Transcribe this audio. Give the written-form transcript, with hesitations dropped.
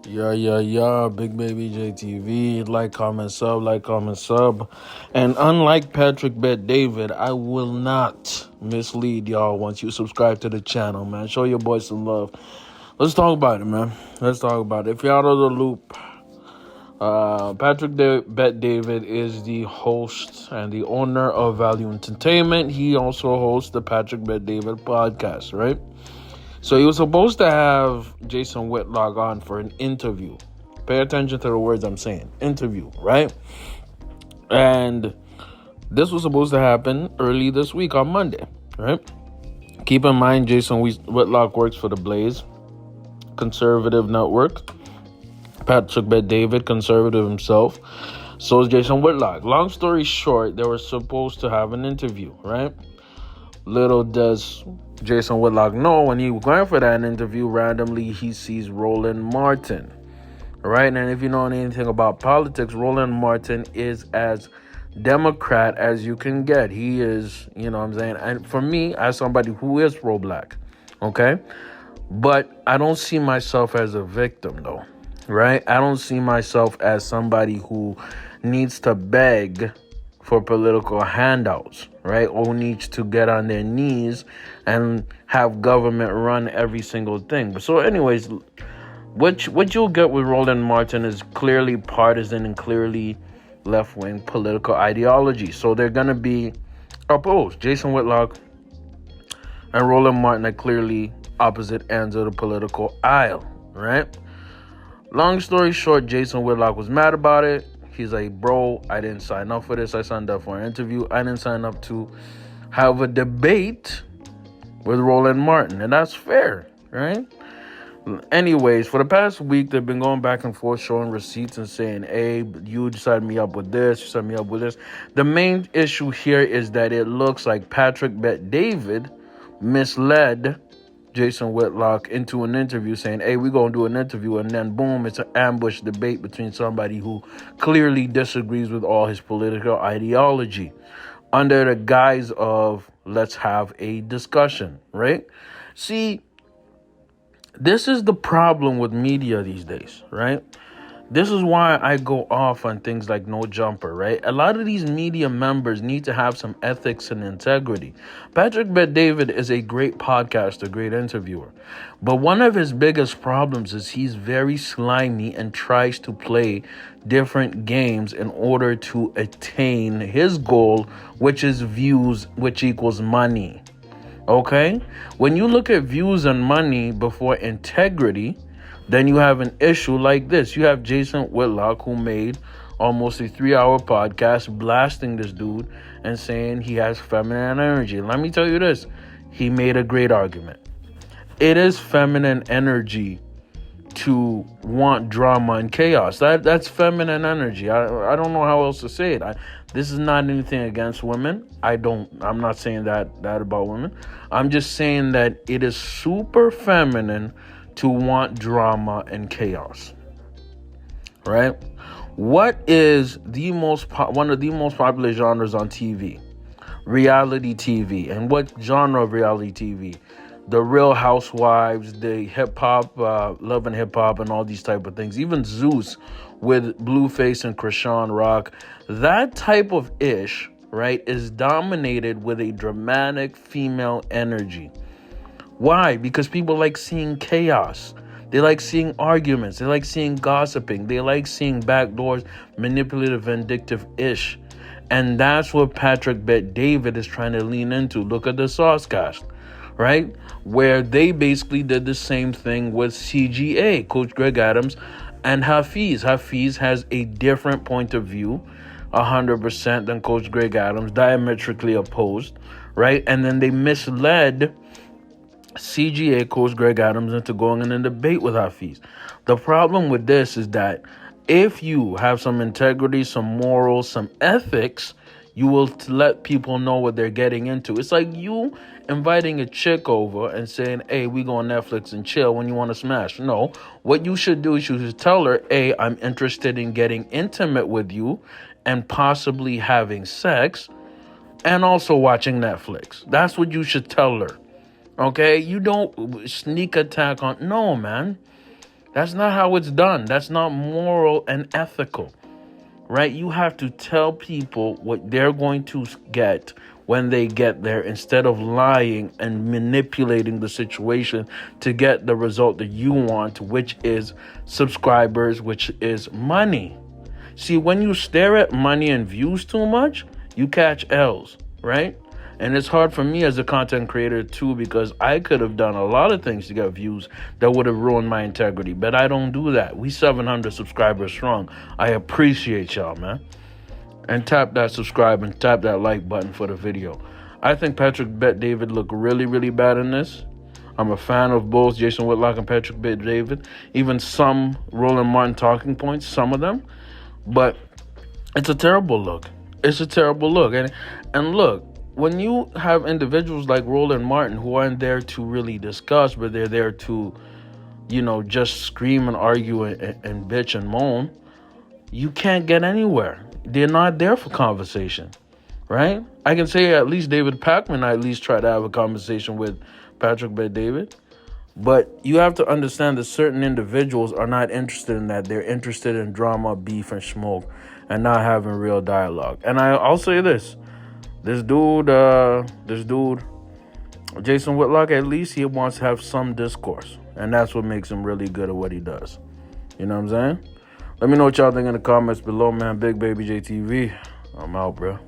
Yeah, Big Baby JTV. Like, comment, sub. And unlike Patrick Bet David, I will not mislead y'all once you subscribe to the channel, man. Show your boy some love. Let's talk about it, man. Let's talk about it. If you're out of the loop, Bet David is the host and the owner of Value Entertainment. He also hosts the Patrick Bet David podcast, right? So he was supposed to have Jason Whitlock on for an interview. Pay attention to the words I'm saying. Interview, right? And this was supposed to happen early this week on Monday, right? Keep in mind, Jason Whitlock works for the Blaze, conservative network. Patrick Bet David, conservative himself. So is Jason Whitlock. Long story short, they were supposed to have an interview, right? Little does Jason Whitlock know, when he was going for that interview, randomly he sees Roland Martin, right? And if you know anything about politics, Roland Martin is as Democrat as you can get. He is, you know what I'm saying? And for me, as somebody who is pro-black, okay? But I don't see myself as a victim, though, right? I don't see myself as somebody who needs to beg for political handouts, right? Or needs to get on their knees and have government run every single thing. But so anyways, what you'll get with Roland Martin is clearly partisan and clearly left-wing political ideology. So they're going to be opposed. Jason Whitlock and Roland Martin are clearly opposite ends of the political aisle, right? Long story short, Jason Whitlock was mad about it. He's like, bro, I didn't sign up for this. I signed up for an interview. I didn't sign up to have a debate with Roland Martin. And that's fair, right? Anyways, for the past week, they've been going back and forth, showing receipts and saying, hey, you set me up with this, you set me up with this. The main issue here is that it looks like Patrick Bet David misled Jason Whitlock into an interview saying, hey, we're going to do an interview. And then, boom, it's an ambush debate between somebody who clearly disagrees with all his political ideology under the guise of let's have a discussion, right? See, this is the problem with media these days, right? This is why I go off on things like No Jumper, right? A lot of these media members need to have some ethics and integrity. Patrick Bet David is a great podcaster, great interviewer. But one of his biggest problems is he's very slimy and tries to play different games in order to attain his goal, which is views, which equals money. Okay? When you look at views and money before integrity, then you have an issue like this. You have Jason Whitlock, who made almost a 3-hour podcast blasting this dude and saying he has feminine energy. Let me tell you this. He made a great argument. It is feminine energy to want drama and chaos. That's feminine energy. I don't know how else to say it. This is not anything against women. I'm not saying that about women. I'm just saying that it is super feminine to want drama and chaos, right? What is one of the most popular genres on TV? Reality TV. And what genre of reality TV? The Real Housewives, the hip-hop, Love and Hip Hop, and all these type of things. Even Zeus with Blueface and Krishan Rock. That type of ish, right, is dominated with a dramatic female energy. Why? Because people like seeing chaos. They like seeing arguments. They like seeing gossiping. They like seeing backdoors, manipulative, vindictive-ish. And that's what Patrick Bet David is trying to lean into. Look at the Saucecast, right? Where they basically did the same thing with CGA, Coach Greg Adams, and Hafiz. Hafiz has a different point of view, 100% than Coach Greg Adams, diametrically opposed, right? And then they misled CGA, Coach Greg Adams, into going in a debate with Hafiz. The problem with this is that if you have some integrity, some morals, some ethics, you will let people know what they're getting into. It's like you inviting a chick over and saying, hey, we go on Netflix and chill when you want to smash. No, what you should do is you should tell her, hey, I'm interested in getting intimate with you and possibly having sex and also watching Netflix. That's what you should tell her. Okay? You don't sneak attack on... No, man. That's not how it's done. That's not moral and ethical, right? You have to tell people what they're going to get when they get there, instead of lying and manipulating the situation to get the result that you want, which is subscribers, which is money. See, when you stare at money and views too much, you catch L's, right? And it's hard for me as a content creator too, because I could have done a lot of things to get views that would have ruined my integrity. But I don't do that. We 700 subscribers strong. I appreciate y'all, man. And tap that subscribe and tap that like button for the video. I think Patrick Bet David looked really, really bad in this. I'm a fan of both Jason Whitlock and Patrick Bet David. Even some Roland Martin talking points, some of them. But it's a terrible look. It's a terrible look. And look, when you have individuals like Roland Martin who aren't there to really discuss, but they're there to, just scream and argue and bitch and moan, you can't get anywhere. They're not there for conversation, right? I can say at least David Pakman, I at least try to have a conversation with Patrick Bet David. But you have to understand that certain individuals are not interested in that. They're interested in drama, beef, and smoke, and not having real dialogue. And I'll say this. This dude, Jason Whitlock, at least he wants to have some discourse. And that's what makes him really good at what he does. You know what I'm saying? Let me know what y'all think in the comments below, man. Big Baby JTV. I'm out, bro.